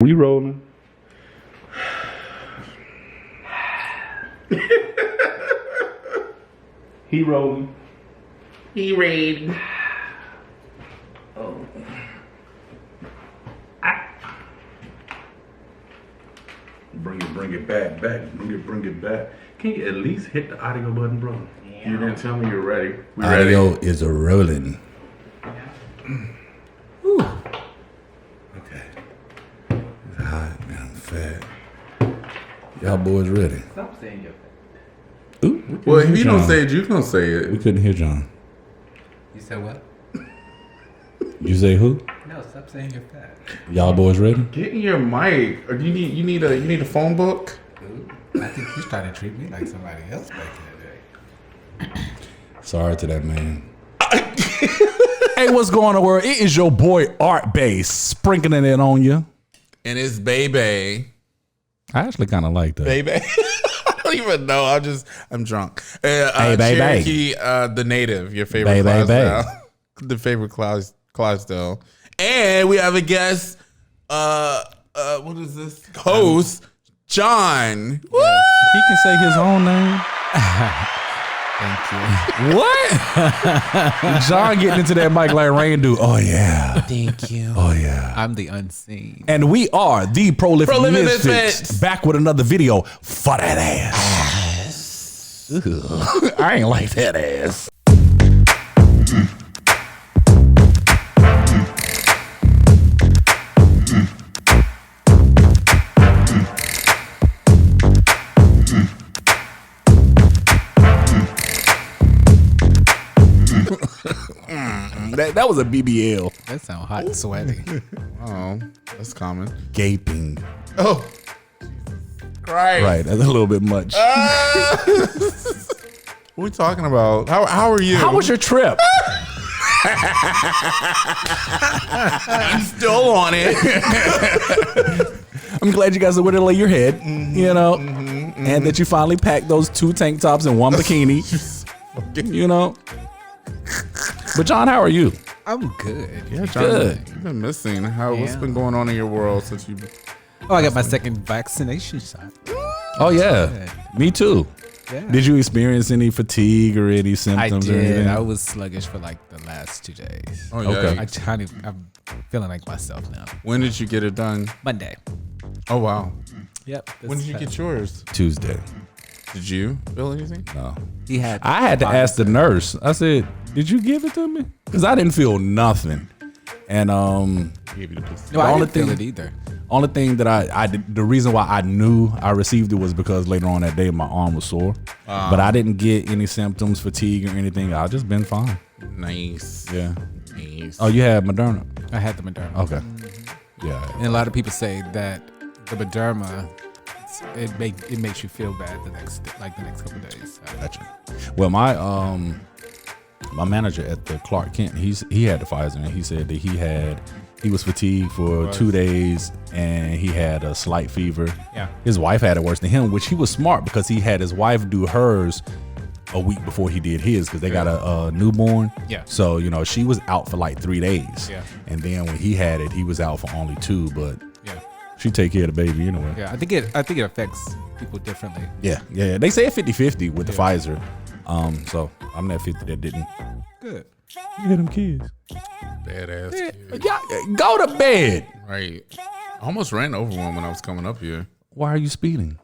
We rolling. He rolling. He raiding. Oh. Bring it back. Bring it back. Can you at least hit the audio button, bro? Yeah. You didn't tell me you're ready. We Audio ready? is a rolling. Okay. It's hot, man. I'm fat. Y'all boys ready? Stop saying your face. Ooh, Well, if you don't say it, you don't say it. we couldn't hear John. You said what? You say who? No, stop saying you're fat. Y'all boys ready? Get in your mic. Or you need a phone book. Ooh, I think he's trying to treat me like somebody else back in the day. Sorry to that man. Hey, what's going on, world? It is your boy Art Base sprinkling it on you. And it's Baby. I actually kind of like that. Baby. I don't even know. I'm drunk. Hey, baby. Cherokee, the native, your favorite Clydesdale. The favorite Clydesdale. And we have a guest, what is this? Host, John. He can say his own name. Thank you. What? John getting into that mic like Rain do. Oh, yeah. Thank you. Oh, yeah. I'm the unseen. And we are the Prolific Misfits. Misfits. Back with another video for that ass. Ugh. I ain't like that ass. That was a BBL. That sounds hot and sweaty. Oh, that's common. Gaping. Oh, Christ. Right, that's a little bit much. What are we talking about? How are you? How was your trip? I'm still on it. I'm glad you guys are where to lay your head, you know, and that you finally packed those 2 tank tops and 1 bikini, you know. But John, how are you? I'm good. Yeah, John, Good. you've been missing. What's Yeah. been going on in your world since you? Oh, I got my second vaccination shot. Oh yeah, me too. Yeah. Did you experience any fatigue or any I symptoms or did. anything? I was sluggish for like the last 2 days. Oh, yeah. Okay. I'm feeling like myself now. When did you get it done? Monday. Oh wow. Yep. When did you get yours? Tuesday. Did you feel anything? No. He had. I had to ask the nurse. I said, "Did you give it to me?" Because I didn't feel nothing. And Gave you the piece. No, I only didn't feel thing- it either. only thing that I did, the reason why I knew I received it was because later on that day my arm was sore. But I didn't get any symptoms, fatigue or anything. I just been fine. Nice. Yeah. Nice. Oh, you had Moderna? I had the Moderna. Okay. Yeah. And a lot of people say that the Moderna, it makes you feel bad the next couple of days. Gotcha. Well, my manager at the Clark Kent, he had the Pfizer, and he said that he was fatigued for 2 days, and he had a slight fever. Yeah. His wife had it worse than him, which he was smart because he had his wife do hers a week before he did his because they got a newborn. Yeah. So she was out for like 3 days. Yeah. And then when he had it, he was out for only 2, but Yeah. she take care of the baby anyway. Yeah. I think it affects people differently. Yeah. They say 50-50 with the Pfizer. So I'm that 50 that didn't. Good. Look at them kids. Badass. Kid. Yeah, go to bed. Right. I almost ran over one when I was coming up here. Why are you speeding?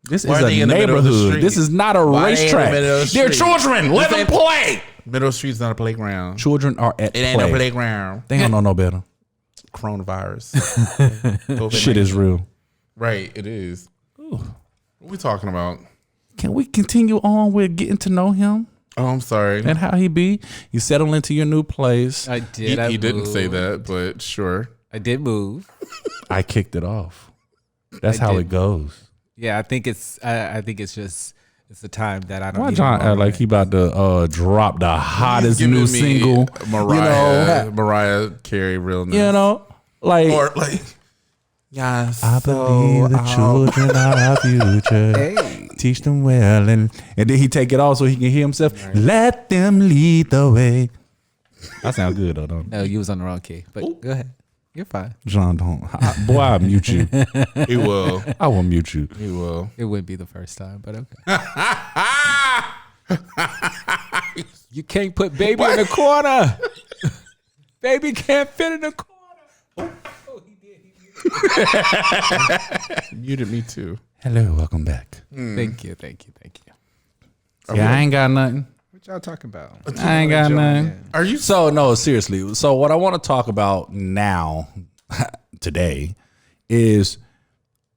This Why is are a they in the middle of the neighborhood. street? This is not a Why they in the racetrack. middle of the They're street? children. Let them play. Middle Street's not a playground. Children are at It ain't play. a playground. They don't know no better. Coronavirus. Shit is real. Right, it is. What we talking about? Can we continue on with getting to know him Oh, I'm sorry. and how he be? You settle into your new place. I did. He didn't say moved. that, but sure. I did move. I kicked it off. That's I how did. it goes. Yeah, I think it's just it's the time that I don't. Why need John anymore. act like he about to drop the hottest Giving new me single? Mariah Carey realness. Like Or like, yes. I believe the children are our future. Hey. Teach them well, and then he take it off so he can hear himself. Let them lead the way. That sounds good though, don't it? No, you was on the wrong key. But go ahead. You're fine. John, don't. Boy, I'll mute you. He will. I will mute you. He will. It wouldn't be the first time, but okay. You can't put baby in the corner. Baby can't fit in the corner. Oh, he did. Muted me too. Hello, welcome back. Thank you. Yeah, I ain't got nothing. What y'all talking about? I ain't got nothing. Are you? So, no, seriously. So, what I want to talk about now, today, is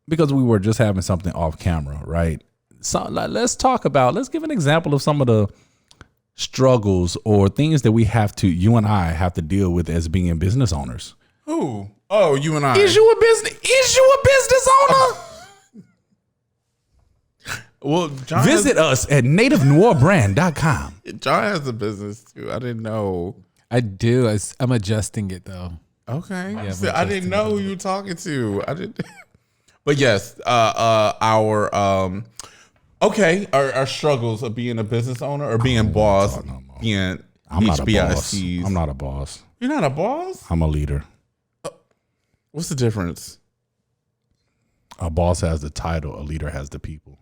because we were just having something off camera, right? So, let's give an example of some of the struggles or things that you and I have to deal with as being business owners. Who? Oh, you and I. Is you a business owner? Well, John Visit us at nativenewarbrand.com. John has a business too. I didn't know. I do. I'm adjusting it though. Okay. Yeah, See, I didn't know who you were talking to. I didn't. But yes, our struggles of being a business owner or being boss, being I'm not a boss. HBICs. I'm not a boss. You're not a boss? I'm a leader. What's the difference? A boss has the title. A leader has the people.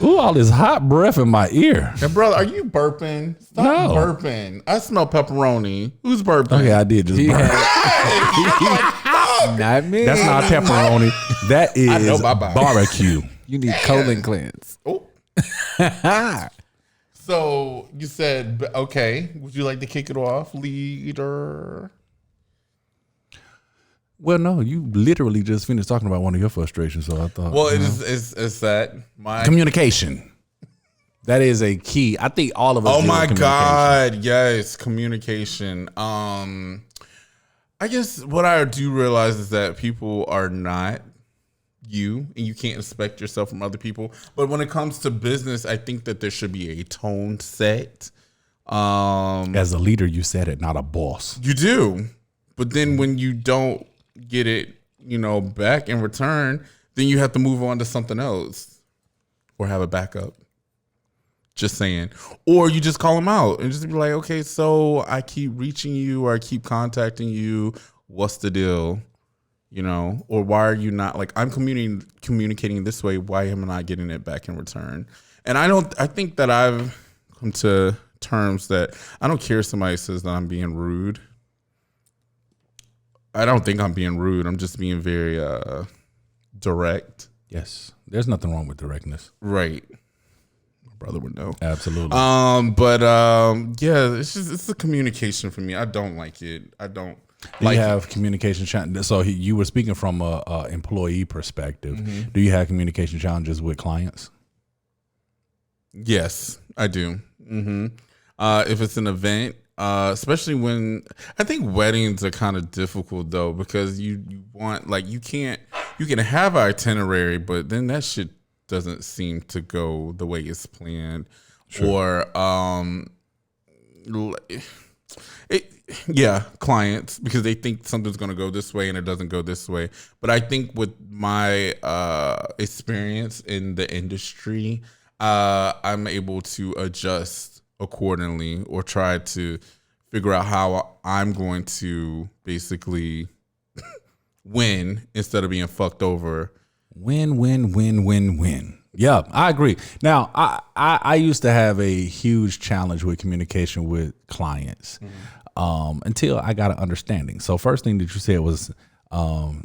Ooh, all this hot breath in my ear. Hey, brother, are you burping? Stop No. burping. I smell pepperoni. Who's burping? Okay, I did just burp. Not me. That's not pepperoni. That know is my body. barbecue. You need colon cleanse. Oh. So you said, okay, would you like to kick it off, leader? Well, no, you literally just finished talking about one of your frustrations, so I thought. Well, it's that my Communication. That is a key. I think all of us. Oh deal my with communication. God, yes, communication. I guess what I do realize is that people are not you, and you can't expect yourself from other people. But when it comes to business, I think that there should be a tone set. As a leader, you said it, not a boss. You do, but then when you don't get it, back in return, then you have to move on to something else or have a backup. Just saying. Or you just call them out and just be like, okay, so I keep reaching you or I keep contacting you. What's the deal? Or why are you not, like, I'm communicating this way. Why am I not getting it back in return? And I think that I've come to terms that I don't care if somebody says that I'm being rude. I don't think I'm being rude. I'm just being very direct. Yes, there's nothing wrong with directness. Right. My brother would know. Absolutely. Yeah, it's the communication for me. I don't like it. I don't. Do you have communication challenges? So you were speaking from a employee perspective. Mm-hmm. Do you have communication challenges with clients? Yes, I do. Mm-hmm. If it's an event, especially when I think weddings are kind of difficult though, because you want, like, you can have an itinerary, but then that shit doesn't seem to go the way it's planned. Sure. Or clients, because they think something's going to go this way and it doesn't go this way. But I think with my experience in the industry, I'm able to adjust accordingly or try to figure out how I'm going to basically win instead of being fucked over. Win. Yeah, I agree. Now, I used to have a huge challenge with communication with clients until I got an understanding. So first thing that you said was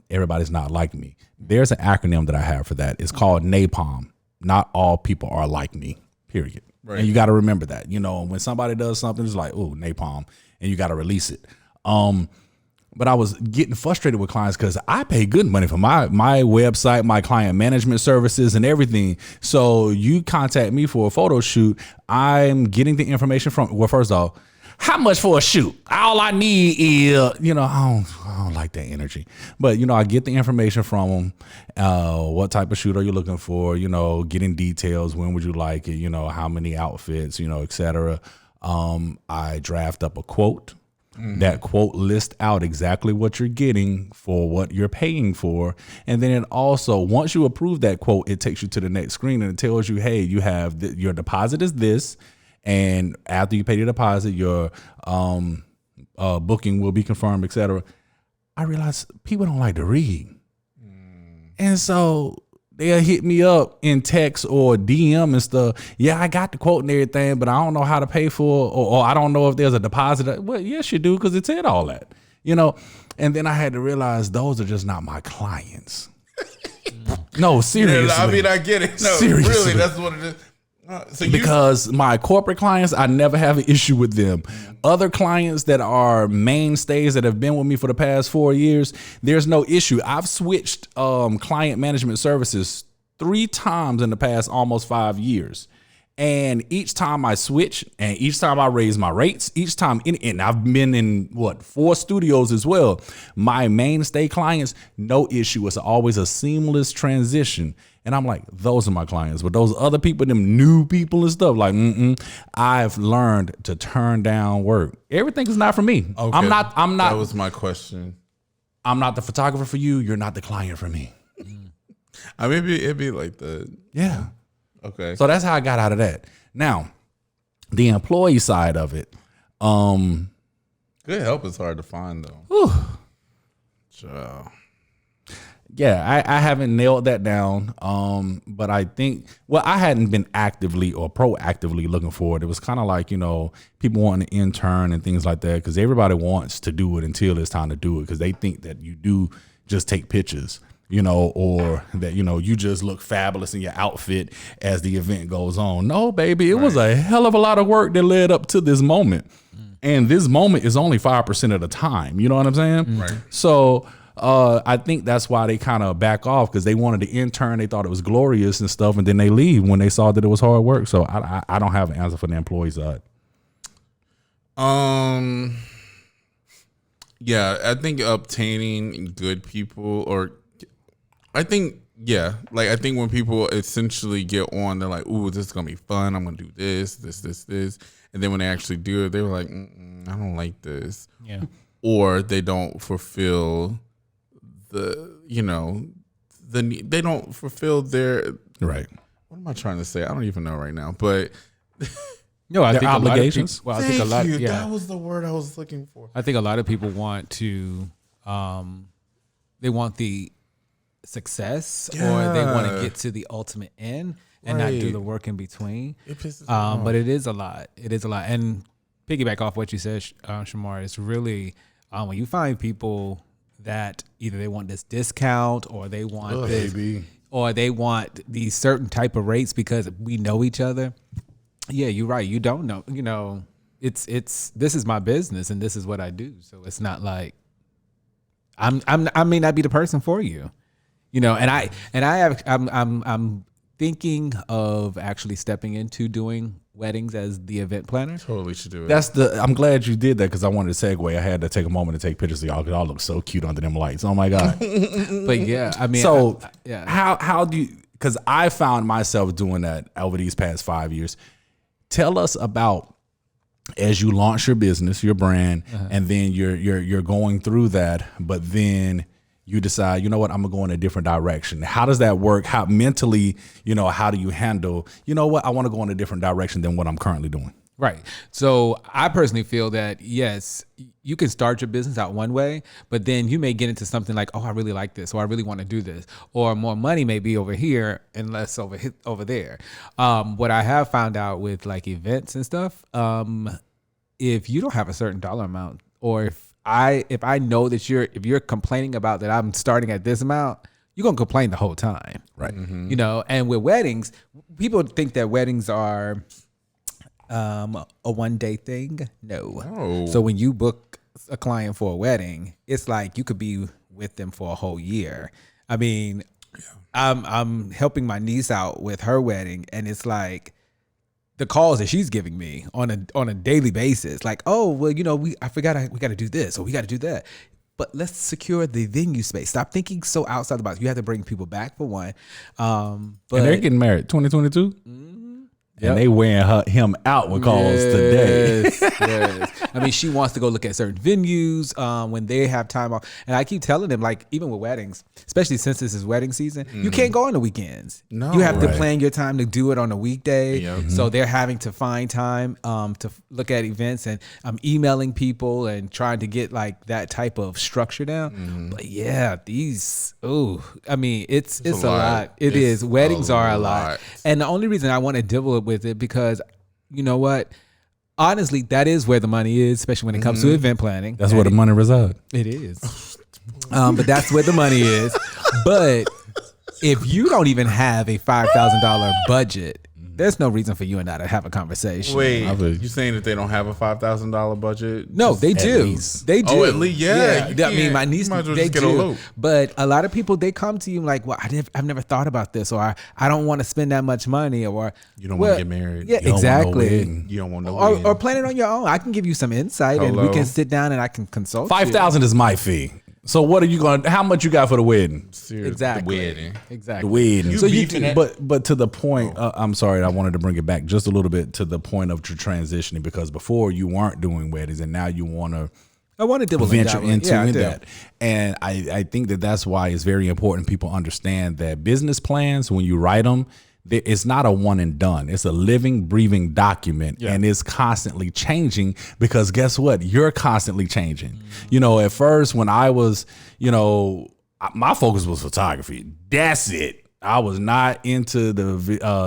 everybody's not like me. There's an acronym that I have for that. It's called NAPOM. Not all people are like me, period. Right. And you got to remember that. When somebody does something, it's like, oh, napalm, and you got to release it. But I was getting frustrated with clients because I pay good money for my website, my client management services, and everything. So you contact me for a photo shoot. I'm getting the information from, well, first off, how much for a shoot? All I need is, I don't like that energy. But, I get the information from them. What type of shoot are you looking for? Getting details. When would you like it? How many outfits, et cetera. I draft up a quote. Mm-hmm. That quote lists out exactly what you're getting for what you're paying for. And then it also, once you approve that quote, it takes you to the next screen and it tells you, hey, you have your deposit is this. And after you pay the deposit, your booking will be confirmed, etc. I realized people don't like to read. And so they'll hit me up in text or DM and stuff. Yeah, I got the quote and everything, but I don't know how to pay for it, or I don't know if there's a deposit. Well, yes, you do, because it said all that, And then I had to realize those are just not my clients. No, seriously. Yeah, I mean, I get it. No, seriously. Really, that's what it is. Because my corporate clients, I never have an issue with them. Other clients that are mainstays that have been with me for the past 4 years, there's no issue. I've switched client management services 3 times in the past almost 5 years. And each time I switch and each time I raise my rates, each time, and I've been in 4 studios as well. My mainstay clients, no issue. It's always a seamless transition. And I'm like, those are my clients. But those other people, them new people and stuff, like, I've learned to turn down work. Everything is not for me. Okay. I'm not. That was my question. I'm not the photographer for you. You're not the client for me. I mean, it'd be like the. Yeah. Okay. So that's how I got out of that. Now, the employee side of it. Good help is hard to find, though. So. Yeah, I haven't nailed that down. But I think, I hadn't been actively or proactively looking for it. It was kind of like, people wanting to intern and things like that, because everybody wants to do it until it's time to do it, because they think that you do just take pictures, or that, you just look fabulous in your outfit as the event goes on. No, baby, it was a hell of a lot of work that led up to this moment. And this moment is only 5% of the time. You know what I'm saying? Right. So, I think that's why they kind of back off, because they wanted to intern. They thought it was glorious and stuff, and then they leave when they saw that it was hard work. So I don't have an answer for the employee side. Yeah, I think obtaining good people, I think when people essentially get on, they're like, "Ooh, this is gonna be fun. I'm gonna do this, and then when they actually do it, they were like, I don't like this. Yeah. Or they don't fulfill they don't fulfill their Right. What am I trying to say? I don't even know right now, but No, I Their think obligations? A lot of people, I think a lot. Yeah, that was the word I was looking for. I think a lot of people want to, they want the success, or they want to get to the ultimate end and not do the work in between. It pisses me off. But it is a lot. It is a lot. And piggyback off what you said, Shamar, it's really when you find people that either they want this discount, or they want or they want these certain type of rates because we know each other. Yeah, you're right. You don't know. It's this is my business and this is what I do. So it's not like I may not be the person for you. I'm thinking of actually stepping into doing weddings as the event planner. Totally should do it. I'm glad you did that, because I wanted to segue. I had to take a moment to take pictures of y'all, because y'all look so cute under them lights. Oh my God. But yeah, I mean, so yeah. How do you, because I found myself doing that over these past 5 years. Tell us about, as you launch your business, your brand, and then you're going through that, but then you decide, you know what, I'm gonna go in a different direction. How does that work? How mentally, how do you handle, you know what, I want to go in a different direction than what I'm currently doing? Right. So I personally feel that, yes, you can start your business out one way, but then you may get into something like, oh, I really like this, or I really want to do this, or more money may be over here and less over there. What I have found out with like events and stuff, if you don't have a certain dollar amount, or if I know that if you're complaining about that I'm starting at this amount, you're going to complain the whole time. Right. Mm-hmm. And with weddings, people think that weddings are a one-day thing. No. Oh. So when you book a client for a wedding, it's like you could be with them for a whole year. I mean, I'm helping my niece out with her wedding, and it's like the calls that she's giving me on a daily basis, like, oh, well, we got to do this, or we got to do that. But let's secure the venue space. Stop thinking so outside the box. You have to bring people back for one. But and they're getting married 2022. And they wearing him out with calls today. Yes. I mean, she wants to go look at certain venues when they have time off. And I keep telling them, like, even with weddings, especially since this is wedding season, you can't go on the weekends. No, you have to plan your time to do it on a weekday. Yep. So they're having to find time to look at events. And I'm emailing people and trying to get like that type of structure down. But yeah, it's a lot. It is. Weddings are a lot. And the only reason I want to deal with it because you know what? Honestly, that is where the money is, especially when it comes to event planning. That's where the money resides. It is. But that's where the money is. But if you don't even have a $5,000 budget, there's no reason for you and I to have a conversation. Wait, you saying that they don't have a $5,000 budget? No, they do. They do. Oh, at least, yeah. I mean, my niece, they do. A but a lot of people, they come to you like, well, I've never thought about this, or I don't want to spend that much money, or you don't want to get married. Yeah, exactly. You don't want no or plan it on your own. I can give you some insight, and we can sit down and I can consult. $5,000 is my fee. So what are you going? How much you got for the wedding? Exactly. The wedding. Exactly. The wedding. So you, but to the point. I'm sorry. I wanted to bring it back just a little bit to the point of transitioning because before you weren't doing weddings and now you want to. I want to venture into that, and I think that's why it's very important people understand that business plans when you write them. It's not a one and done. It's a living, breathing document, and it's constantly changing because guess what? You're constantly changing. You know, at first when I was, my focus was photography. That's it. I was not into the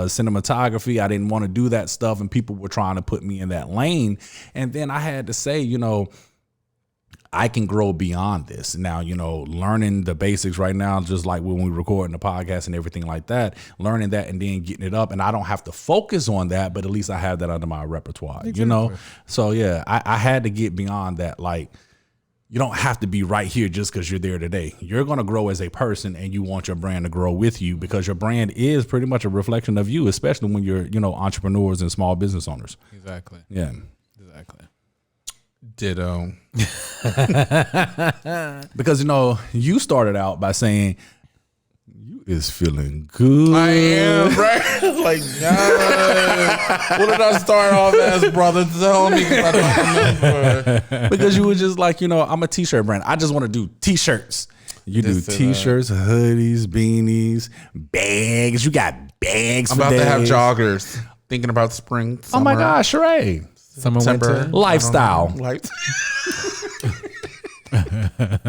cinematography. I didn't want to do that stuff, and people were trying to put me in that lane. And then I had to say, I can grow beyond this. Now, learning the basics right now, just like when we record the podcast and everything like that, learning that and then getting it up. And I don't have to focus on that, but at least I have that under my repertoire, So, yeah, I had to get beyond that. Like, you don't have to be right here just because you're there today. You're going to grow as a person and you want your brand to grow with you because your brand is pretty much a reflection of you, especially when you're, entrepreneurs and small business owners. Exactly. Yeah. Exactly. Ditto. Because you started out by saying you is feeling good. I am, right? Like, what did I start off as, brother? Tell me, 'cause I don't remember. Because you were just like, I'm a t-shirt brand. I just want to do t-shirts. You do t-shirts, hoodies, beanies, bags. You got bags. I'm about to have joggers. Thinking about spring. Summer. Oh my gosh, Sheree. Summer, winter, lifestyle.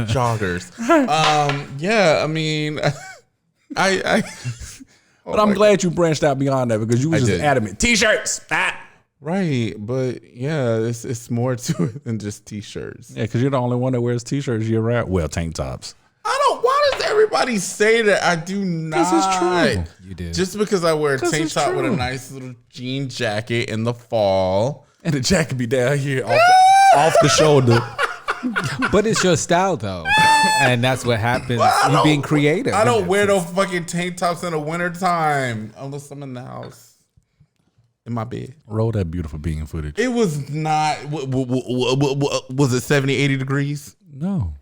Joggers. Yeah, I mean, but I'm glad you branched out beyond that because you were just adamant. T-shirts. Right, but yeah, it's more to it than just t-shirts. Yeah, because you're the only one that wears t-shirts year round. Well, tank tops. Why does everybody say that? I do not. This is true. You do. Just because I wear a tank top with a nice little jean jacket in the fall. And the jacket be down here off the shoulder. But it's your style though. And that's what happens. You being creative. I don't wear no fucking tank tops in the wintertime unless I'm in the house. In my bed. Roll that beautiful bean footage. It was not, was it 70, 80 degrees? No.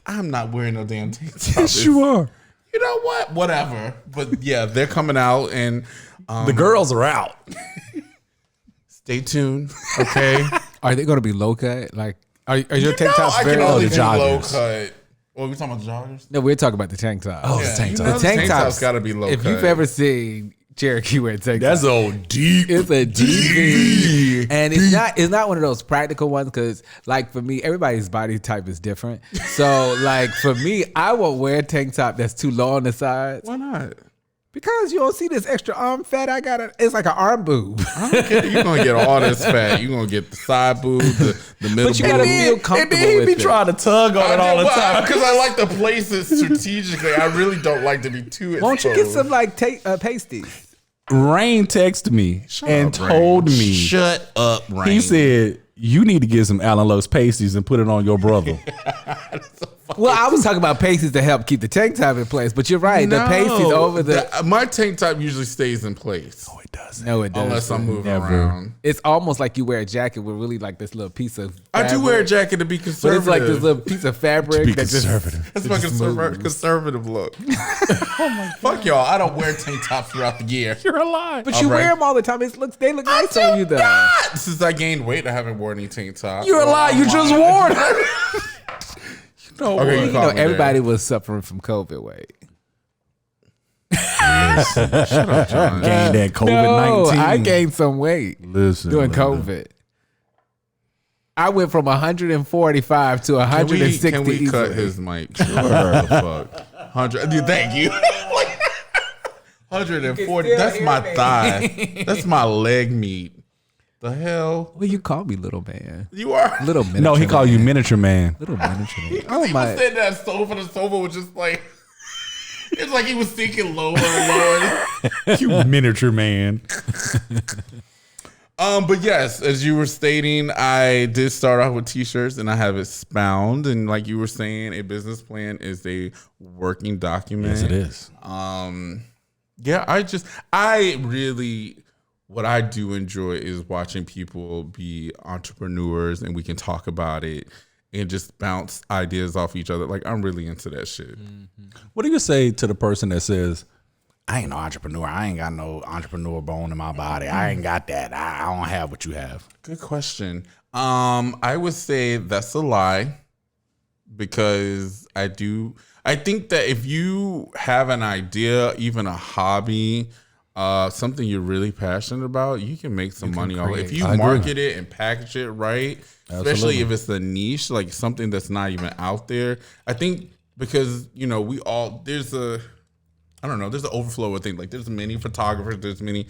I'm not wearing no damn tank top. Yes, you are. You know what? Whatever. But yeah, they're coming out and the girls are out. Stay tuned. Okay. Are they going to be low cut? Like, are your tank tops I very can only the do joggers. low cut. What, we talking about the joggers? No, we're talking about the tank top. Oh, the tank top. The tank top's got to be low If cut. you've ever seen Cherokee wear tank That's top, old deep. it's a deep, and it's not one of those practical ones because, like, for me, everybody's body type is different. So, like, for me, I won't wear a tank top that's too low on the sides. Why not? Because you don't see this extra arm fat I got. It's like an arm boob. I don't care. You're going to get all this fat. You're going to get the side boob, the middle But you boob. gotta feel comfortable And then he be with it. trying to tug on it all the time. Because I like to place it strategically. I really don't like to be too exposed. Won't you get some like pasties? Rain texted me and up, Rain. told me. Shut up, Rain. He said, you need to get some Allen Lowe's pasties and put it on your brother. Well, I was talking about pasties to help keep the tank top in place, but you're right. The pasties over the my tank top usually stays in place. Oh, it does. doesn't. No, it doesn't. Unless I'm moving Never. around. It's almost like you wear a jacket with really like this little piece of I do fabric, wear a jacket to be but conservative. it's like this little piece of fabric Be that just conservative. That's my conservative look. Oh my God. Fuck y'all. I don't wear tank tops throughout the year. You're alive. But you All right. wear them all the time. They look nice on you though. Since I gained weight, I haven't worn any tank tops. You're alive. You just wore it. Okay, You know, everybody was suffering from COVID weight. Shut up, John. Gained that No, COVID-19. I gained some weight Listen, during Linda. COVID. I went from 145 to 160. Can we cut easily. his mic? Sure. the fuck? 100. Dude, thank you. 140. still That's hear my me. thigh. That's my leg meat. The hell? Well, you call me little man. You are. Little miniature. No, he called you miniature man. little miniature. Man. Oh Oh my! He was sitting at that sofa. The sofa was just like. It's like he was sinking lower and lower. You miniature man. But yes, as you were stating, I did start off with t-shirts and I have it spound. And like you were saying, a business plan is a working document. Yes, it is. Yeah, I really, what I do enjoy is watching people be entrepreneurs and we can talk about it and just bounce ideas off each other. Like, I'm really into that shit. What do you say to the person that says, I ain't no entrepreneur. I ain't got no entrepreneur bone in my body. I ain't got that. I don't have what you have. Good question. I would say that's a lie because I think that if you have an idea, even a hobby, something you're really passionate about, you can make some money off it. If you I agree. market it and package it right, especially Absolutely. if it's a niche, like something that's not even out there. I think because, you know, there's an overflow of things. Like there's many photographers, there's many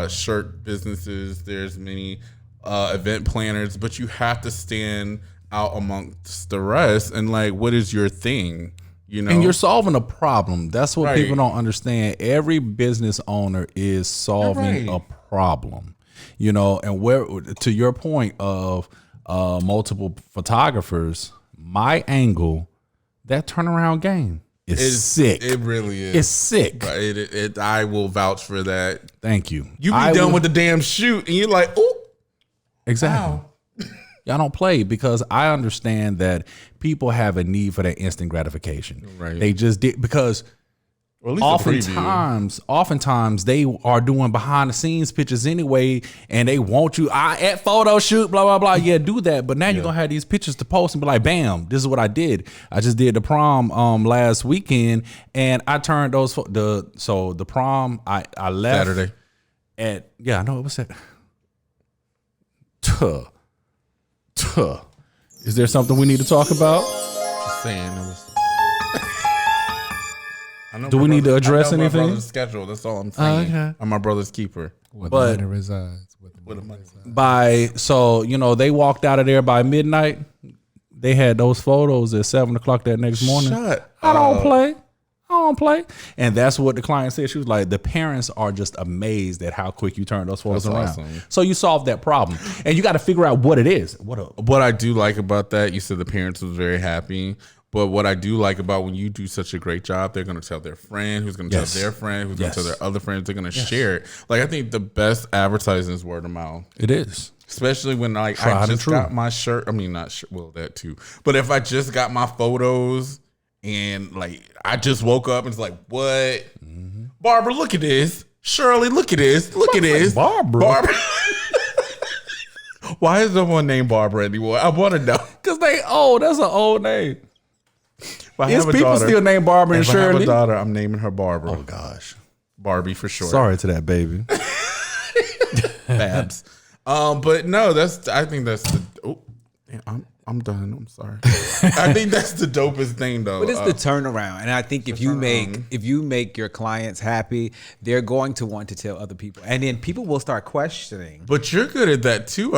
shirt businesses, there's many event planners, but you have to stand out amongst the rest. And like, what is your thing? You know, And you're solving a problem. That's what Right. people don't understand. Every business owner is solving You're a right. problem. You know, and where to your point of multiple photographers, my angle, that turnaround game is sick. It really is. It's sick. But I will vouch for that. Thank you. You be I done will- with the damn shoot, and you're like, oh, Exactly. wow. Y'all don't play because I understand that people have a need for that instant gratification. Right. They just did because Or at least a preview. oftentimes they are doing behind the scenes pictures anyway, and they want you at photo shoot, blah blah blah. Yeah, do that. But now you're gonna have these pictures to post and be like, bam, this is what I did. I just did the prom last weekend, and I turned those the prom I left Saturday. I know it was that. Is there something we need to talk about? Just saying. I know Do my we need to brother- address I know my anything? brother's schedule. That's all I'm saying. Okay. I'm my brother's keeper. Where But- the money resides. Where the money resides. They walked out of there by midnight. They had those photos at 7:00 that next morning. Shut I don't up. play. I don't play. And that's what the client said. She was like, the parents are just amazed at how quick you turn those photos That's around. awesome. So you solved that problem. And you got to figure out what it is. What I do like about that, you said the parents was very happy. But what I do like about when you do such a great job, they're going to tell their friend, who's going to Yes. tell their friend, who's Yes. going to tell their other friends. They're going to share it. Like, I think the best advertising is word of mouth. It is. Especially when like Tried I and just true. got my shirt. I mean, not sure. Well, that too. But if I just got my photos and like I just woke up and it's like, what? Barbara, look at this. Shirley, look at this. Look at this. Barbara? Why is no one named Barbara anymore? I want to know. Because they old. That's an old name. If I Is have a people daughter- still named Barbara and if I have a Shirley? daughter, I'm naming her Barbara. Oh, gosh. Barbie for short. Sorry to that baby. Babs. But no, I think that's the. Oh, yeah, I'm done. I'm sorry. I think that's the dopest thing, though. But it's the turnaround, and I think if you make your clients happy, they're going to want to tell other people, and then people will start questioning. But you're good at that too.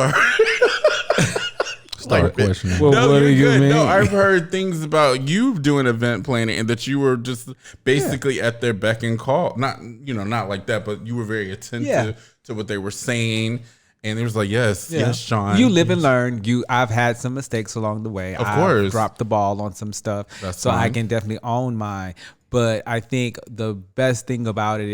Start questioning. Well, what do you mean? No, I've heard things about you doing event planning and that you were just basically at their beck and call. Not like that, but you were very attentive to what they were saying. And it was like, yes, Sean. You live and learn. I've had some mistakes along the way. Of course. I've dropped the ball on some stuff, That's so I fine. can definitely own my. But I think the best thing about it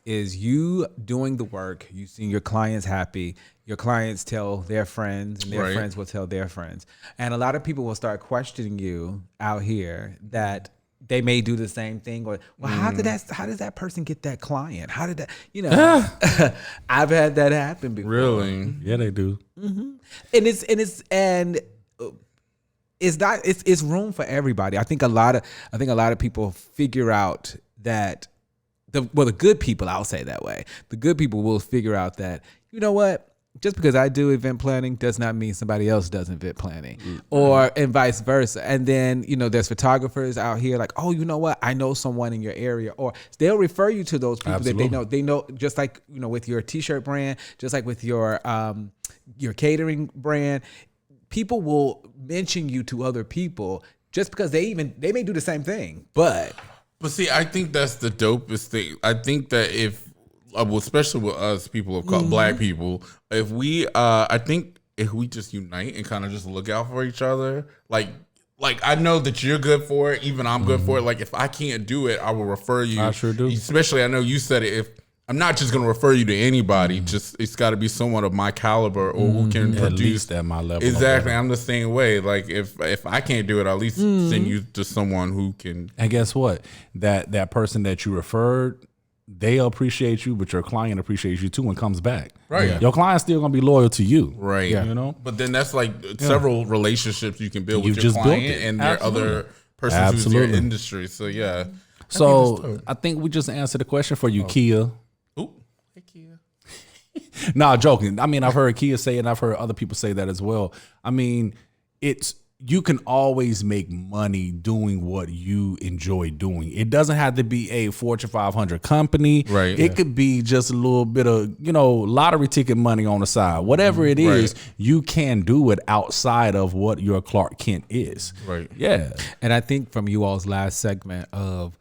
is you doing the work, you seeing your clients happy, your clients tell their friends, and their friends will tell their friends. And a lot of people will start questioning you out here that they may do the same thing, or well, how did that person get that client? How did that, I've had that happen before. Really? Yeah, they do. Mm-hmm. And it's room for everybody. I think a lot of people figure out that the good people, I'll say that way. The good people will figure out that, you know what? Just because I do event planning does not mean somebody else does event planning, or and vice versa. And then, there's photographers out here like, oh, you know what? I know someone in your area, or they'll refer you to those people Absolutely. that they know, just like, with your t-shirt brand, just like with your catering brand, people will mention you to other people just because they may do the same thing, But see, I think that's the dopest thing. I think that especially with us people of color, black people, if we just unite and kind of just look out for each other, like I know that you're good for it, even I'm good for it. Like if I can't do it, I will refer you. I sure do. Especially, I know you said it. If I'm not just going to refer you to anybody, just it's got to be someone of my caliber or who can At produce least at my level. Exactly, I'm the same way. Like if I can't do it, I'll at least send you to someone who can. And guess what? That person that you referred, they appreciate you, but your client appreciates you too and comes back. Right. Yeah. Your client's still gonna be loyal to you. Right. Yeah. But then that's like several relationships you can build You with your just built client it. and their other person who's in your industry. So yeah. So I think we just answered the question for you, Kia. Ooh. Hey Kia. Nah, joking. I mean, I've heard Kia say it, and I've heard other people say that as well. I mean, you can always make money doing what you enjoy doing. It doesn't have to be a Fortune 500 company. Right. It could be just a little bit of, lottery ticket money on the side. Whatever it is, you can do it outside of what your Clark Kent is. Right. Yeah. And I think from you all's last segment of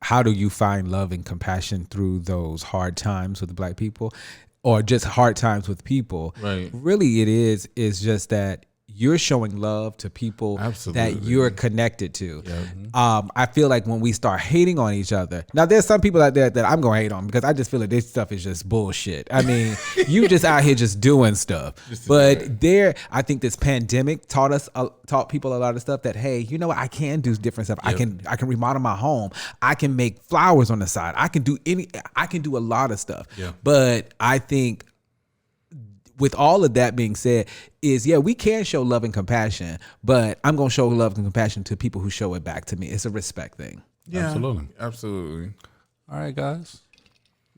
how do you find love and compassion through those hard times with the black people, or just hard times with people. Right. Really, it is just that you're showing love to people that you're connected to. Yeah. I feel like when we start hating on each other, now there's some people out there that I'm gonna hate on because I just feel like this stuff is just bullshit. I mean, you just out here just doing stuff. I think this pandemic taught people a lot of stuff that, hey, you know what? I can do different stuff. Yep. I can remodel my home. I can make flowers on the side. I can do a lot of stuff. Yeah. But I think, with all of that being said, we can show love and compassion, but I'm going to show love and compassion to people who show it back to me. It's a respect thing. Yeah, absolutely. All right, guys.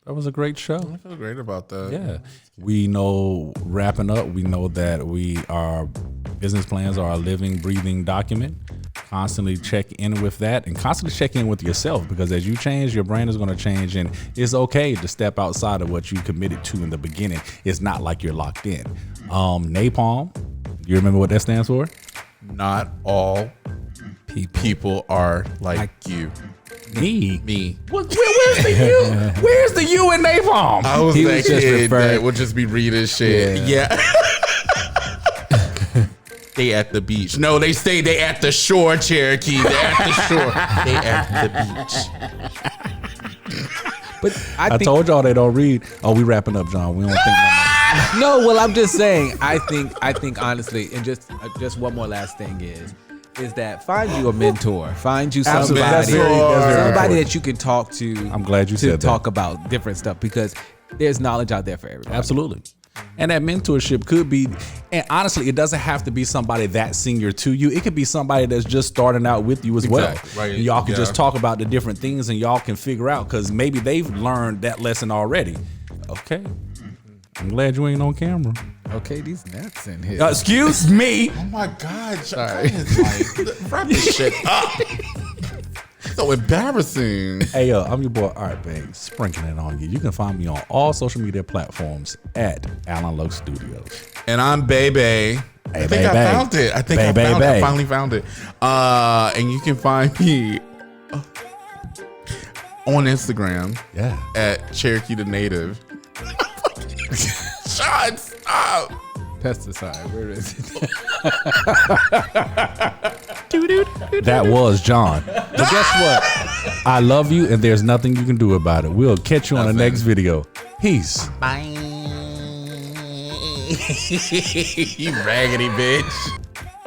That was a great show. I feel great about that. Yeah. We know, wrapping up, we know that our business plans are a living, breathing document. Constantly check in with that, and constantly check in with yourself, because as you change, your brain is going to change, and it's okay to step outside of what you committed to in the beginning. It's not like you're locked in. Napalm, you remember what that stands for? Not all people are like you. Me. Where's the you? Where's the you in Napalm? I was that kid that would just be reading shit. Yeah. They at the beach. No, they say they at the shore, Cherokee. They at the shore. They at the beach. But I told y'all they don't read. Oh, we wrapping up, John. We don't think no, well, I'm just saying. I think honestly, and just one more last thing is that find you a mentor. Find you somebody that you can talk to. I'm glad you said that. To talk about different stuff, because there's knowledge out there for everybody. Absolutely. And that mentorship could be, and honestly, it doesn't have to be somebody that senior to you. It could be somebody that's just starting out with you as well. Right. And y'all can just talk about the different things, and y'all can figure out, because maybe they've learned that lesson already. Okay. I'm glad you ain't on camera. Okay, these nuts in here. Excuse me. Oh my God. Sorry. Wrap this shit up. So embarrassing. Hey, I'm your boy, Art Bank, sprinkling it on you. You can find me on all social media platforms at Allen Lowe Studios. And I'm Bebe. I think I found it. I finally found it. And you can find me on Instagram at Cherokee the Native. Sean, stop. Pesticide. Where is it? That was John. But guess what? I love you, and there's nothing you can do about it. We'll catch you on the next video. Peace. Bye. You raggedy bitch.